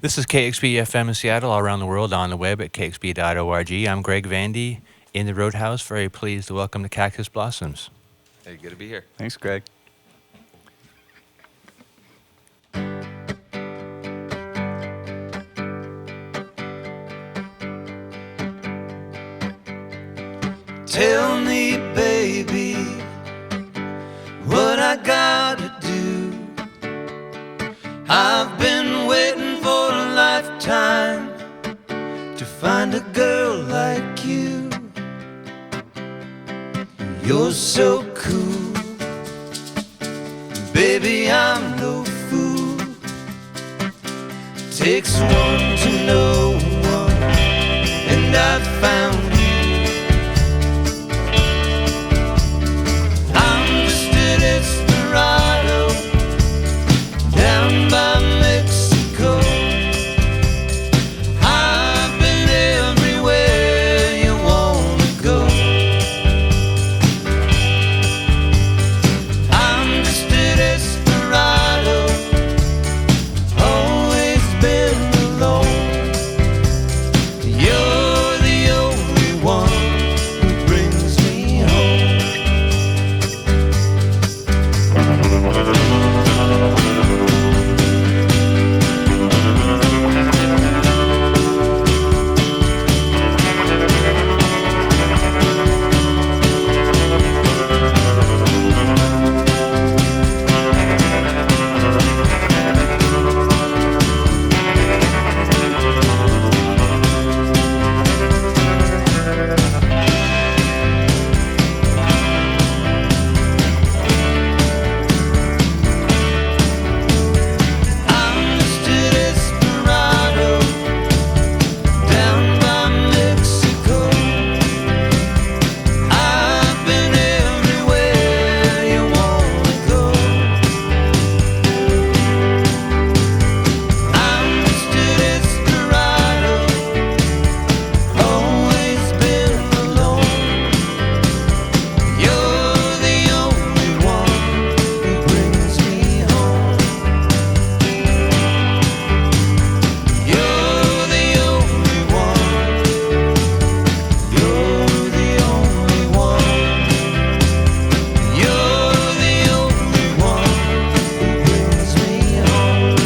This is KEXP FM in Seattle, all around the world on the web at kexp.org. I'm Greg Vandy in the Roadhouse. Very pleased to welcome the Cactus Blossoms. Hey, good to be here. Thanks, Greg. Tell me, baby, what I gotta do. I've been waiting for a lifetime to find a girl like you. You're so cool, baby, I'm no fool. Takes one to know one, and I found you. I'm just a desperado down by Mexico. I've been everywhere you wanna go. I'm just a desperado, always been alone. You're the only one who brings me home. I'm just a desperado down by Mexico. I've been everywhere you wanna go. I'm just a desperado, always been alone. You're the only one who brings me home. You're the only one. You're the only one. You're the only one who brings me home.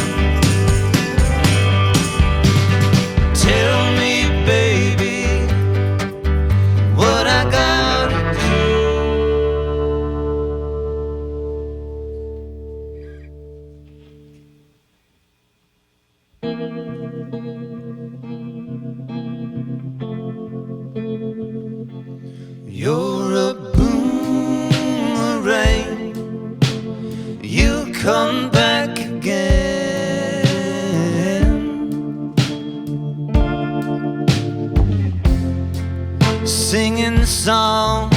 Tell me, baby, what I gotta do. You're a boomerang, you come back again, singing the song,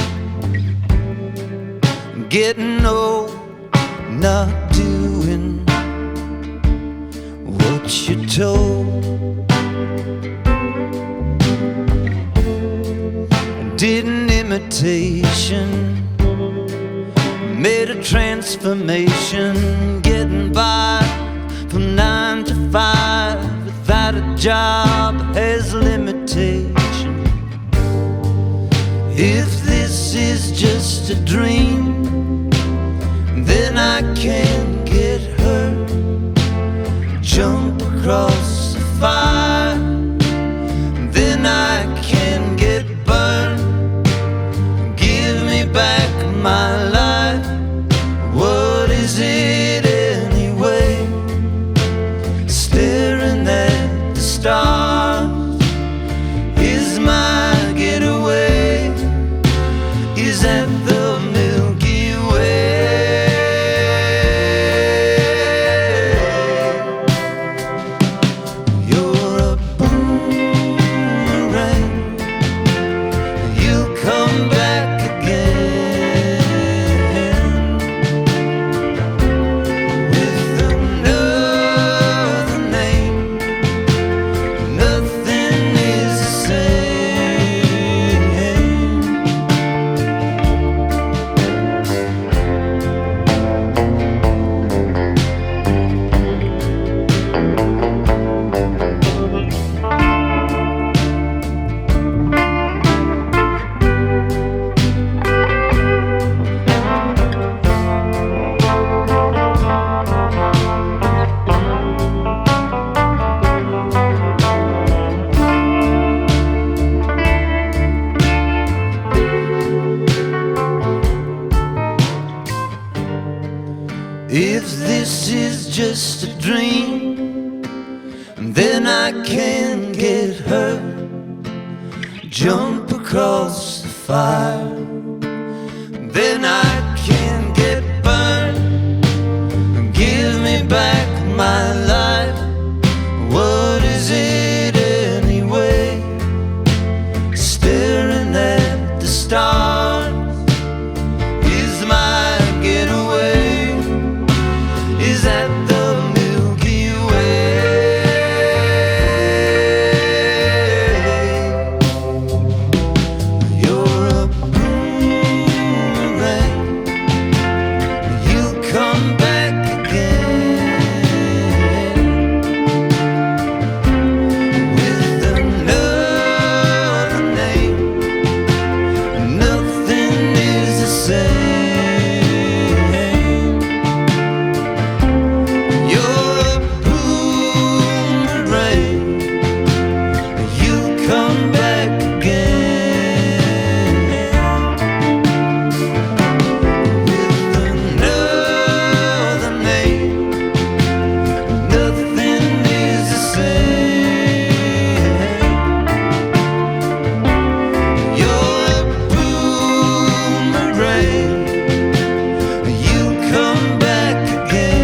getting old, not doing what you're told. Did an imitation, made a transformation, getting by from 9 to 5 without a job has limitation. If this is just a dream, then I can get hurt, jump across the fire, then I can get burned. Give me back my life. What is it anyway? Staring at the stars is my getaway. Is that the Milky Way? You're then I can get hurt, jump across the fire, then I can get burned, give me back my life. What is it anyway? Staring at the stars is my getaway, is that the Milky Way. You're a boomerang, you'll come back again with another name. Nothing is the same. You're a boomerang, you'll come back again with another name. Nothing is the same. You're a boomerang, you come back again.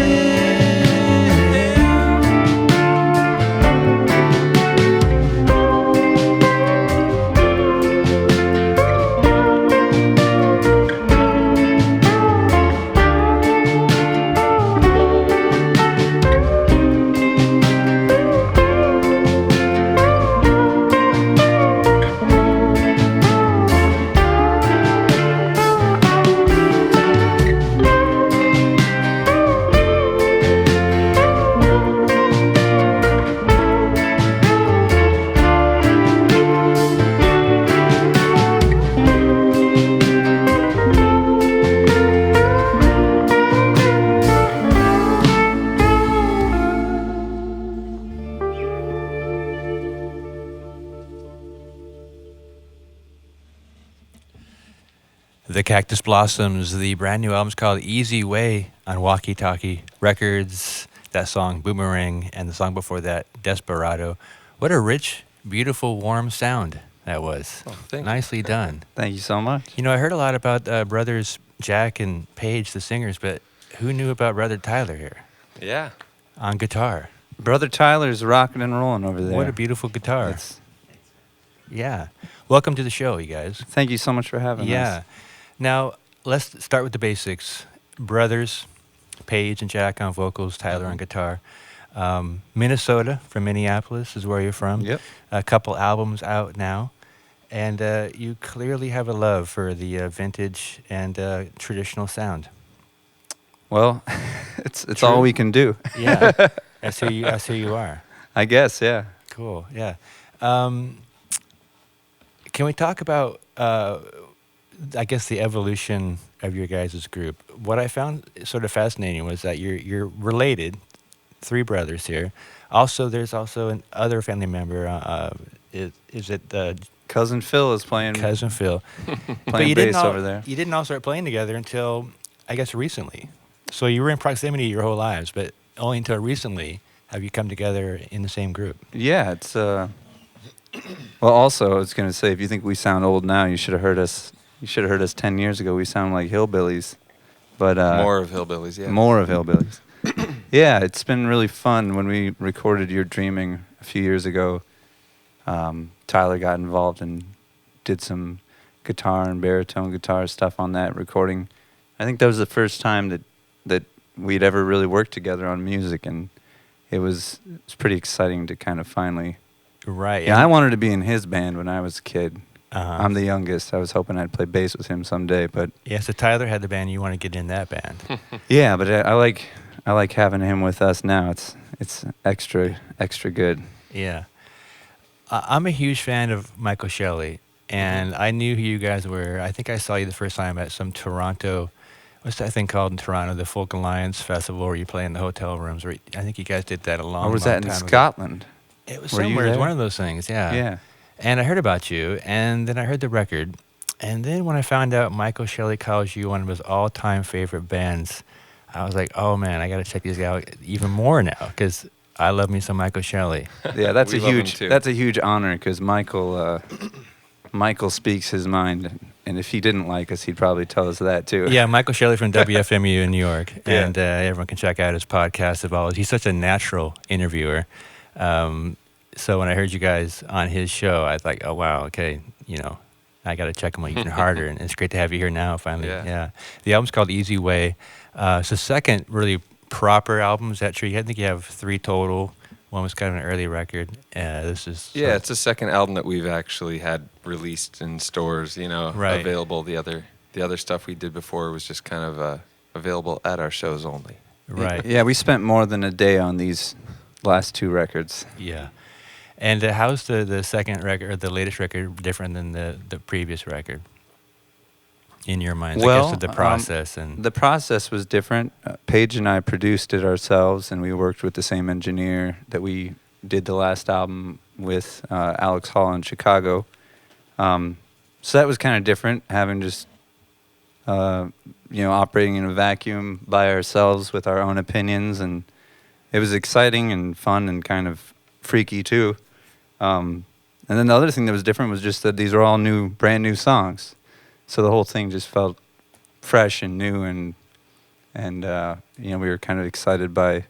The Cactus Blossoms, the brand new album's called Easy Way on Walkie Talkie Records. That song, Boomerang, and the song before that, Desperado. What a rich, beautiful, warm sound that was. Oh, thank you. Nicely done. Thank you so much. You know, I heard a lot about brothers Jack and Paige, the singers, but who knew about brother Tyler here Yeah. on guitar? Brother Tyler's rocking and rolling over there. What a beautiful guitar. It's- Yeah. Welcome to the show, you guys. Thank you so much for having Yeah. us. Now, let's start with the basics. Brothers, Paige and Jack on vocals, Tyler on guitar. Minnesota, from Minneapolis, is where you're from. Yep. A couple albums out now. And you clearly have a love for the vintage and traditional sound. Well, it's True. all we can do. Yeah. That's who you are. I guess, yeah. Cool. Yeah. Can we talk about, I guess, the evolution of your guys' group? What I found sort of fascinating was that you're related, three brothers here. Also, there's also an other family member. Is it Cousin Phil is playing cousin Phil? playing bass over there. You didn't all start playing together until, I guess, recently. So you were in proximity your whole lives, but only until recently have you come together in the same group. Yeah, it's well, also I was gonna say, if you think we sound old now, you should have heard us 10 years ago. We sound like hillbillies. But More of hillbillies, yeah. more of hillbillies. Yeah, it's been really fun. When we recorded You're Dreaming a few years ago, Tyler got involved and did some guitar and baritone guitar stuff on that recording. I think that was the first time that we'd ever really worked together on music, and it was pretty exciting to kind of finally. Right. Yeah, I wanted to be in his band when I was a kid. Uh-huh. I'm the youngest. I was hoping I'd play bass with him someday, but Yeah, so Tyler had the band. You want to get in that band. yeah, but I like having him with us now. It's extra good. Yeah. I'm a huge fan of Michael Shelley, and I knew who you guys were. I think I saw you the first time at some Toronto, what's that thing called in Toronto, the Folk Alliance Festival, where you play in the hotel rooms. Where I think you guys did that a long, Or was long that in time ago. Scotland? It was Were you somewhere. It was there? one of those things, yeah. Yeah. And I heard about you, and then I heard the record. And then when I found out Michael Shelley calls you one of his all-time favorite bands, I was like, oh, man, I got to check these out even more now, because I love me some Michael Shelley. Yeah, that's We a love him huge too. that's a huge honor because Michael speaks his mind, and if he didn't like us, he'd probably tell us that too. Yeah, Michael Shelley from WFMU in New York, Yeah. and everyone can check out his podcast of all. He's such a natural interviewer. So when I heard you guys on his show, I was like, oh wow, okay, I got to check him out even harder, and it's great to have you here now. Finally, Yeah. The album's called Easy Way. It's the second really proper album. Is that true? I think you have 3 total. One was kind of an early record. This is Yeah, it's the second album that we've actually had released in stores, Right. available. The other stuff we did before was just kind of available at our shows only. right. Yeah, we spent more than a day on these last 2 records. Yeah. And how's the second record, or the latest record, different than the previous record? In your mind, I Well, guess the process and The process was different. Paige and I produced it ourselves, and we worked with the same engineer that we did the last album with, Alex Hall in Chicago. So that was kind of different, having just, operating in a vacuum by ourselves with our own opinions, and it was exciting and fun and kind of freaky too. And then the other thing that was different was just that these are all brand new songs. So the whole thing just felt fresh and new, and we were kind of excited by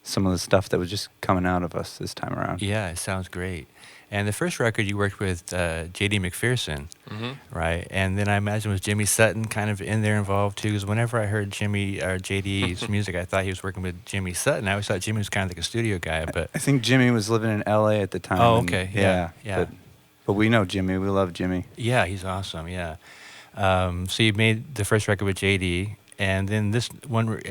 some of the stuff that was just coming out of us this time around. yeah, it sounds great. And the first record you worked with J.D. McPherson, right? And then I imagine was Jimmy Sutton kind of in there involved too? Because whenever I heard Jimmy or J.D.'s music, I thought he was working with Jimmy Sutton. I always thought Jimmy was kind of like a studio guy, but I think Jimmy was living in L.A. at the time. Oh, and okay. Yeah. But we know Jimmy. We love Jimmy. yeah, he's awesome. Yeah. So you made the first record with J.D. And then this one,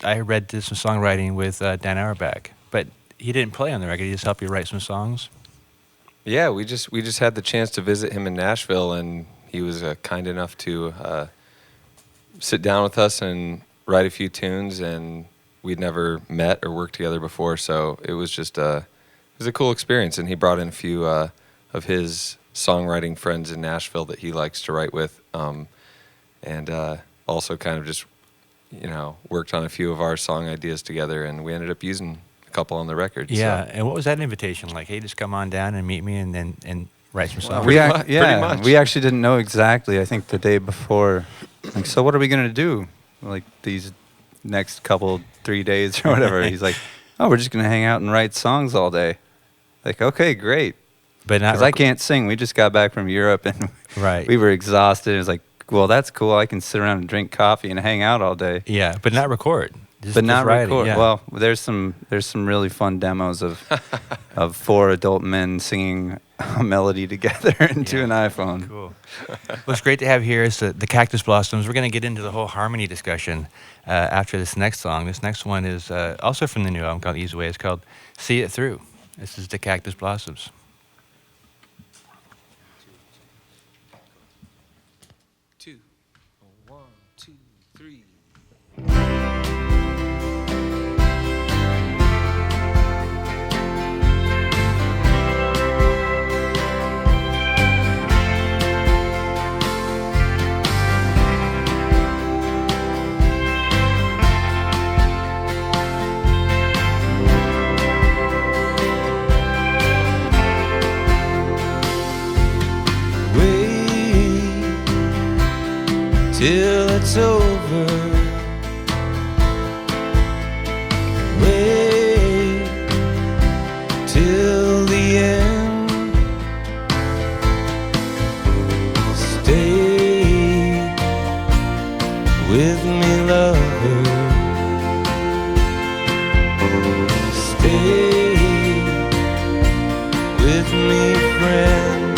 I read did some songwriting with Dan Auerbach, but he didn't play on the record. He just helped you write some songs. Yeah, we just had the chance to visit him in Nashville, and he was kind enough to sit down with us and write a few tunes. And we'd never met or worked together before, so it was just it was a cool experience. And he brought in a few of his songwriting friends in Nashville that he likes to write with, and also kind of just worked on a few of our song ideas together, and we ended up using couple on the record. Yeah, So. and what was that invitation like? Hey, just come on down and meet me and write some songs. Pretty much. We actually didn't know exactly. I think the day before, like, so what are we gonna do? Like these next 3 days or whatever. He's like, oh, we're just gonna hang out and write songs all day. Like, okay, great. But not Because I can't sing. We just got back from Europe and right. we were exhausted. It was like, well, that's cool. I can sit around and drink coffee and hang out all day. Yeah, but not record. But not writing, record. yeah. Well, there's some really fun demos of 4 adult men singing a melody together into an iPhone. Cool. Well, it's great to have here is the Cactus Blossoms. We're going to get into the whole harmony discussion after this next song. This next one is also from the new album called Easy Way. It's called See It Through. This is the Cactus Blossoms. Two. 1, 2, 3. Till it's over. Wait till the end. Stay with me, lover. Stay with me, friend.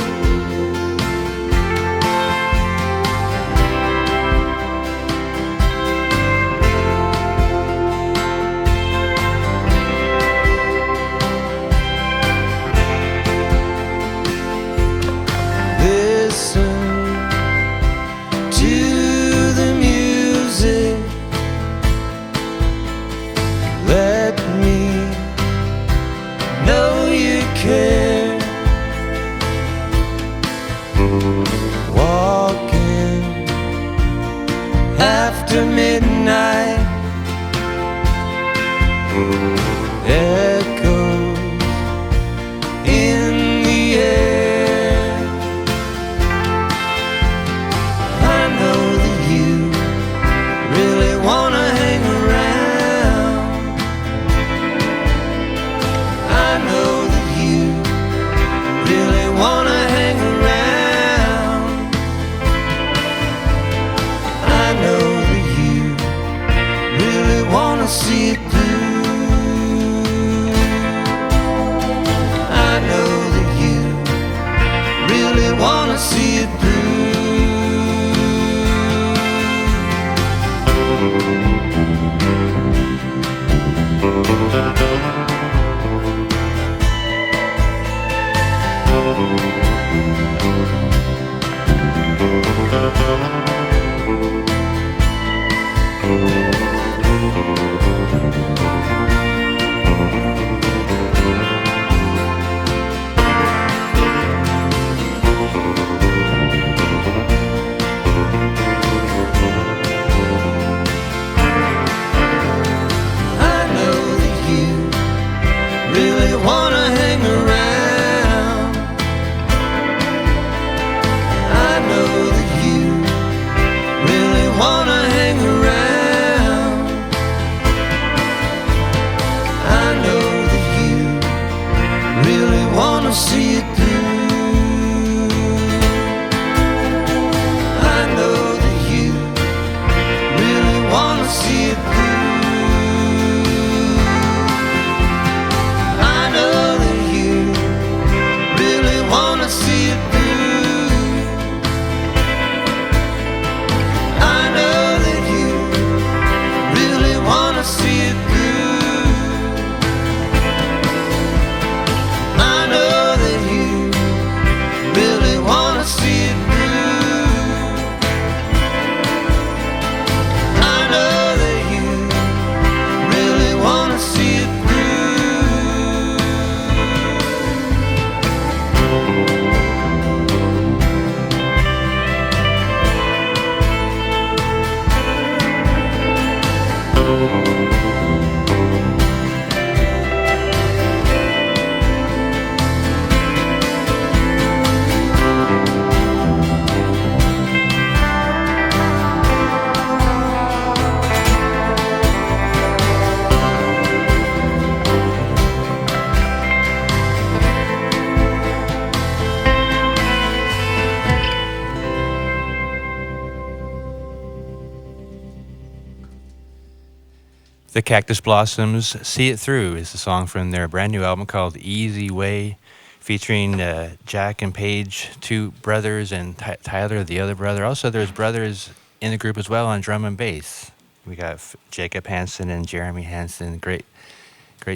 The Cactus Blossoms, See It Through is the song from their brand new album called Easy Way, featuring Jack and Paige, two brothers, and Tyler, the other brother. Also, there's brothers in the group as well on drum and bass. We got Jacob Hansen and Jeremy Hansen. Great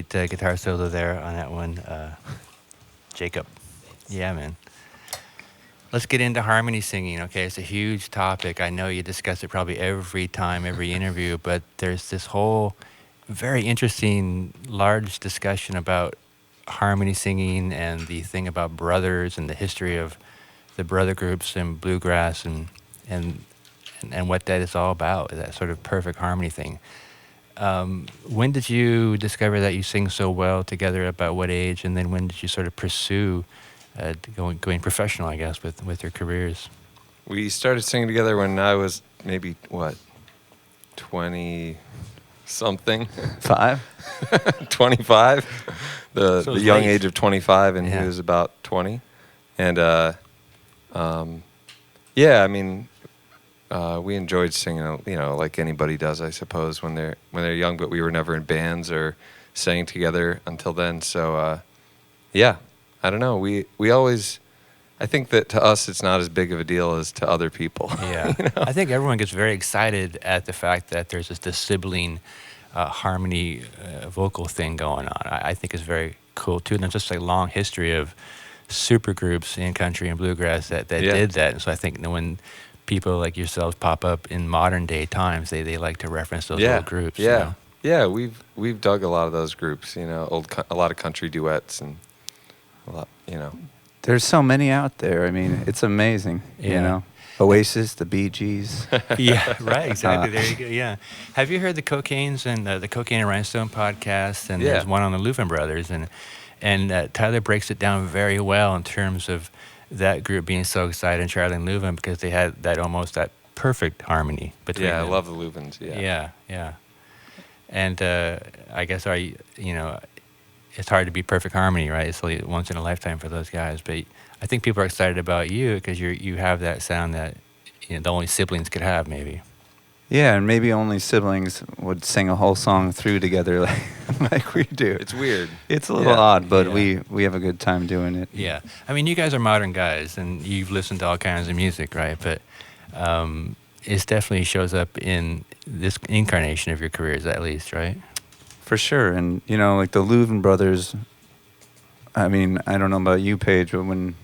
guitar solo there on that one. Jacob. Yeah, man. Let's get into harmony singing. Okay, it's a huge topic. I know you discuss it probably every time, every interview, but there's this whole very interesting, large discussion about harmony singing and the thing about brothers and the history of the brother groups and bluegrass and what that is all about, that sort of perfect harmony thing. When did you discover that you sing so well together? About what age? And then when did you sort of pursue going professional, I guess, with your careers? We started singing together when I was maybe, 20-something? 25? The young age of 25, and he was about 20. And, yeah, I mean, we enjoyed singing, like anybody does, I suppose, when they're young, but we were never in bands or sang together until then. So, yeah, I don't know. We always, I think that to us it's not as big of a deal as to other people. Yeah. I think everyone gets very excited at the fact that there's this sibling harmony vocal thing going on. I think it's very cool, too. And there's just a long history of super groups in country and bluegrass that did that. And so I think when people like yourselves pop up in modern day times, they like to reference those old groups. Yeah, you know? yeah, we've dug a lot of those groups. A lot of country duets and a lot. There's so many out there. I mean, it's amazing. Yeah. Oasis, the Bee Gees. Yeah, right, exactly. There you go. Yeah. Have you heard the Cocaine's and the Cocaine and Rhinestone podcast? And there's one on the Louvin Brothers, and Tyler breaks it down very well in terms of that group being so excited, and Charlie and Louvin, because they had that perfect harmony between them. I love the Louvins. Yeah. And I guess it's hard to be perfect harmony, right? It's like once in a lifetime for those guys. But I think people are excited about you because you have that sound that the only siblings could have, maybe. Yeah, and maybe only siblings would sing a whole song through together like we do. It's weird. It's a little odd, but we have a good time doing it. Yeah. I mean, you guys are modern guys, and you've listened to all kinds of music, right? But it definitely shows up in this incarnation of your careers, at least, right? For sure. And, like the Louvin Brothers, I mean, I don't know about you, Paige, but when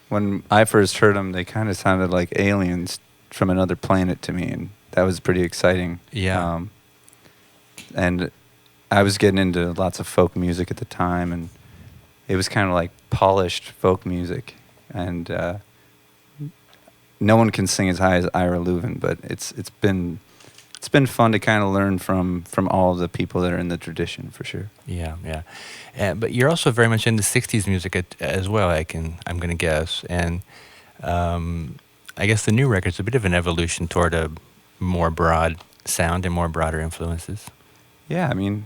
when I first heard them, they kind of sounded like aliens from another planet to me, and that was pretty exciting. Yeah. And I was getting into lots of folk music at the time, and it was kind of like polished folk music. And no one can sing as high as Ira Leuven, but it's been fun to kind of learn from all of the people that are in the tradition, for sure. Yeah, yeah. But you're also very much into '60s music as well. I'm going to guess, and I guess the new record's a bit of an evolution toward a more broad sound and more broader influences. Yeah, I mean,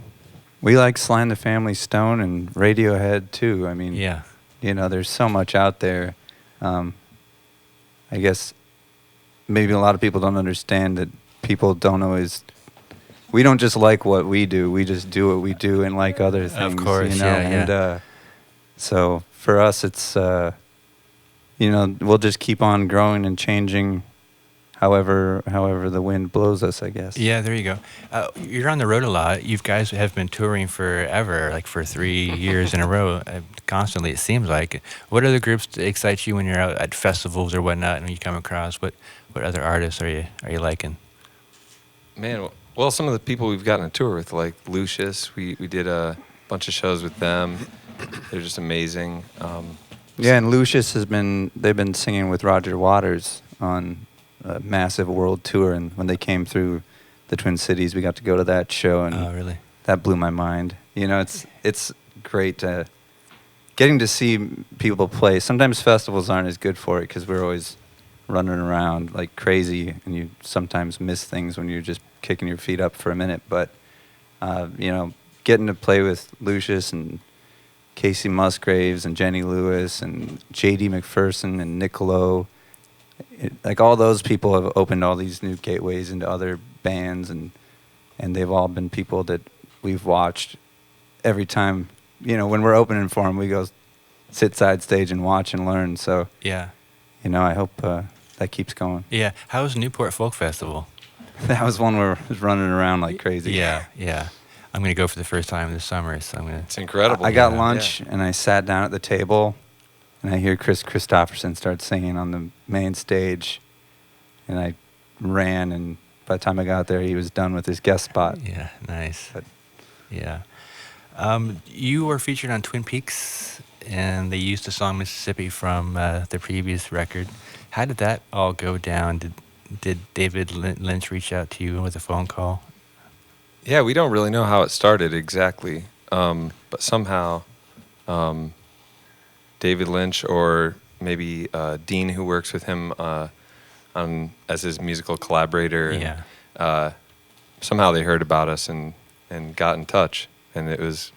we like Sly and the Family Stone and Radiohead too. I mean, Yeah, there's so much out there. I guess maybe a lot of people don't understand that people don't always. We don't just like what we do. We just do what we do and like other things. Of course, yeah. And so for us, it's we'll just keep on growing and changing, however the wind blows us, I guess. yeah. There you go. You're on the road a lot. You guys have been touring forever, like for 3 years in a row, constantly. It seems like. What other groups excite you when you're out at festivals or whatnot, and you come across? What other artists are you liking? Man, well, some of the people we've gotten a tour with, like Lucius, we did a bunch of shows with them. They're just amazing. Yeah, and Lucius they've been singing with Roger Waters on a massive world tour, and when they came through the Twin Cities, we got to go to that show, and Oh, really? that blew my mind. It's great getting to see people play. Sometimes festivals aren't as good for it because we're always running around like crazy, and you sometimes miss things when you're just kicking your feet up for a minute. But getting to play with Lucius and Casey Musgraves and Jenny Lewis and J.D. McPherson and Nick Lowe, like all those people have opened all these new gateways into other bands, and they've all been people that we've watched every time. When we're opening for them, we go sit side stage and watch and learn. So Yeah, I hope that keeps going. yeah. How was Newport Folk Festival? That was one where I was running around like crazy. Yeah. I'm gonna go for the first time this summer, so I'm gonna. It's incredible. I got Yeah. lunch and I sat down at the table, and I hear Chris Christopherson start singing on the main stage, and I ran, and by the time I got there, he was done with his guest spot. Yeah, nice. But- Yeah. You were featured on Twin Peaks, and they used the song Mississippi from the previous record. How did that all go down? Did David Lynch reach out to you with a phone call? Yeah, we don't really know how it started exactly, but somehow David Lynch or maybe Dean, who works with him as his musical collaborator, Yeah. somehow they heard about us and got in touch, and it was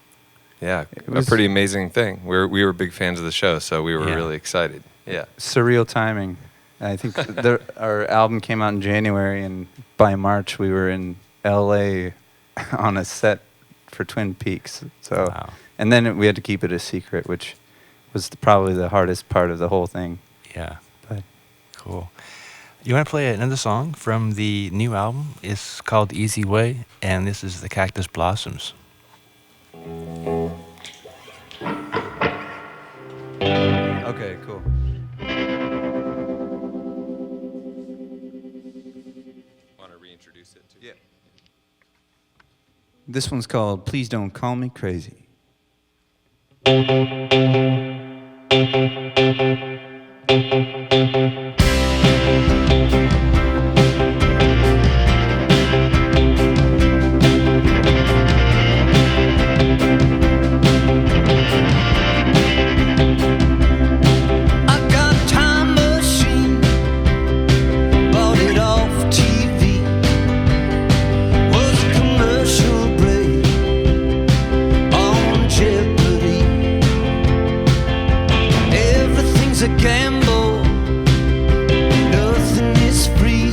a was- pretty amazing thing. We were big fans of the show, so we were Yeah. really excited. Yeah. Surreal timing. I think our album came out in January, and by March we were in L.A. on a set for Twin Peaks. So, Wow. and then we had to keep it a secret, which was probably the hardest part of the whole thing. Yeah. But Cool. You want to play another song from the new album? It's called Easy Way, and this is the Cactus Blossoms. okay, cool. Want to reintroduce it too? Yeah. This one's called Please Don't Call Me Crazy. I got a time machine, bought it off TV. Was a commercial break on Jeopardy. Everything's a gamble, nothing is free.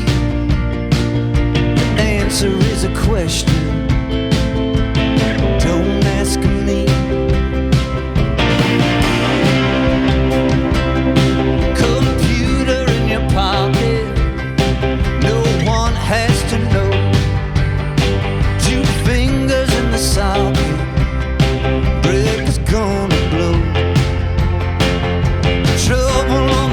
The answer is a question, don't ask me. Computer in your pocket, no one has to know. 2 fingers in the socket, break is gonna blow. Trouble on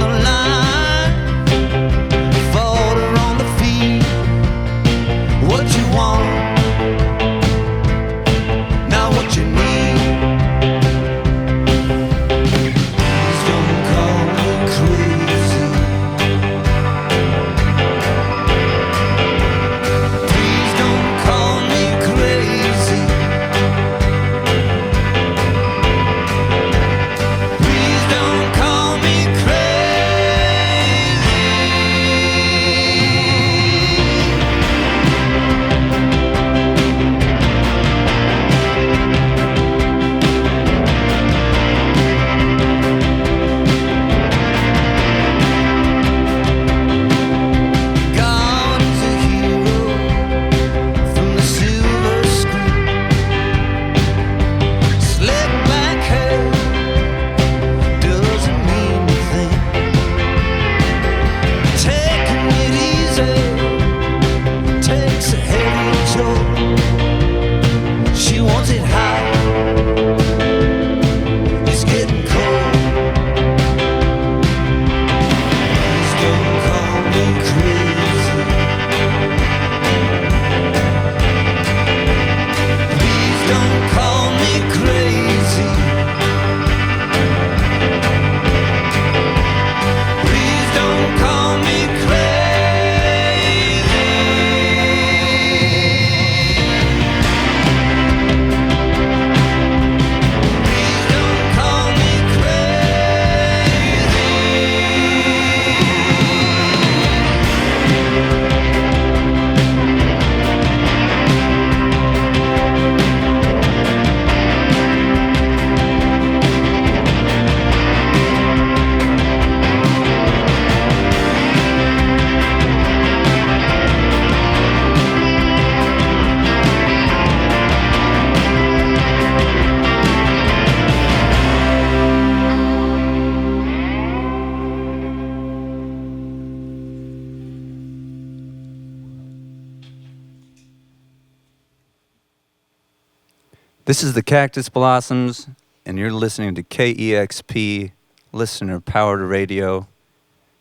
This is the Cactus Blossoms, and you're listening to KEXP, listener-powered radio.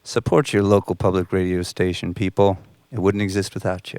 Support your local public radio station, people. It wouldn't exist without you.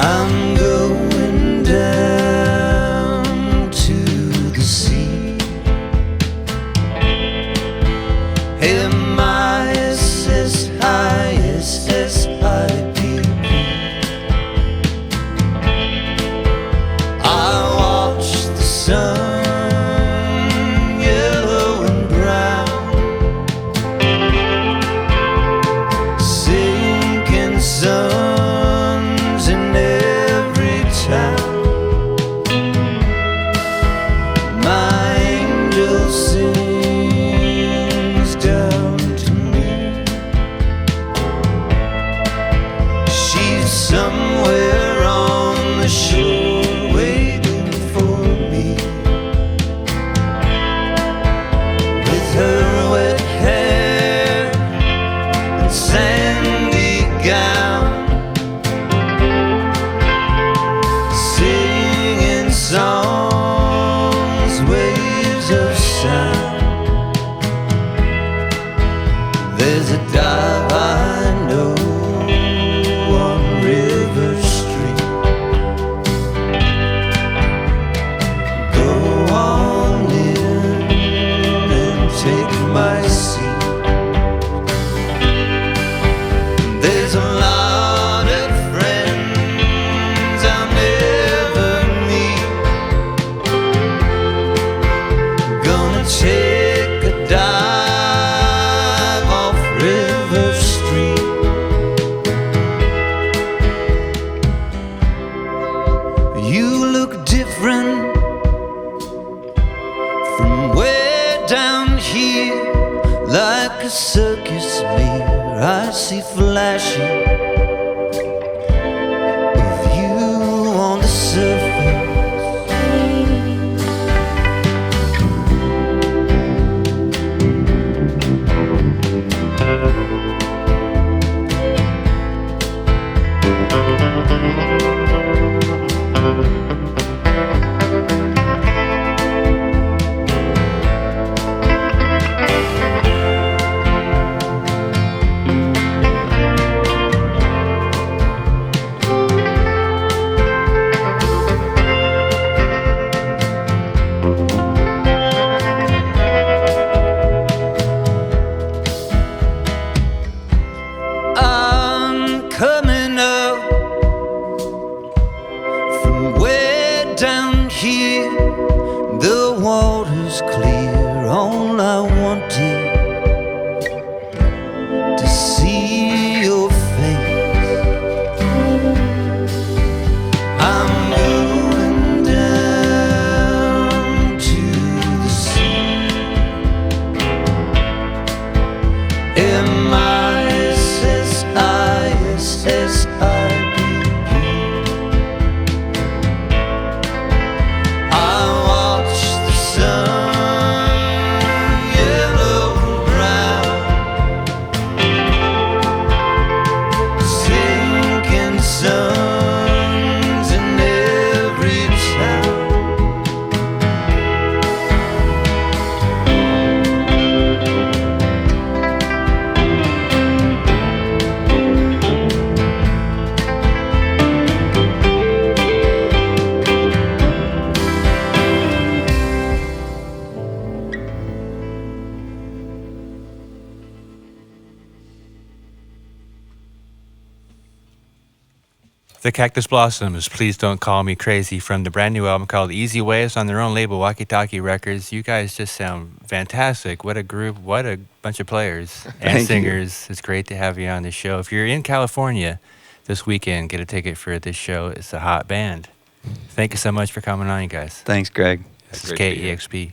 I'm going down to the sea. M-I-S-S-I-S-S-I-P-P. I watch the sun, yellow and brown, sinking suns in every town. My angel sings down to me. She's somewhere on the shore waiting for me, with her wet hair and sandy gown, singing songs, waves of sound. There's a dive I know on River Street. Go on in and take my seat. There's a lot of friends I'll never meet. Gonna take a dive off River Street. You look different from way down here, like a circus mirror I see flashing of you on the surface. I'm coming up from way down here. The water's clear, all I wanted to see your face. I'm going down to the sea. M-I-S-S-I-S-S-I-P-P. I watch the sun, yellow and brown, sinking suns in every town. The Cactus Blossoms, Please Don't Call Me Crazy, from the brand new album called Easy Ways on their own label, Walkie Talkie Records. You guys just sound fantastic. What a group, what a bunch of players and Thank you. singers. It's great to have you on the show. If you're in California this weekend, get a ticket for this show. It's a hot band. Thank you so much for coming on, you guys. Thanks, Greg. This is Great to be here. KEXP.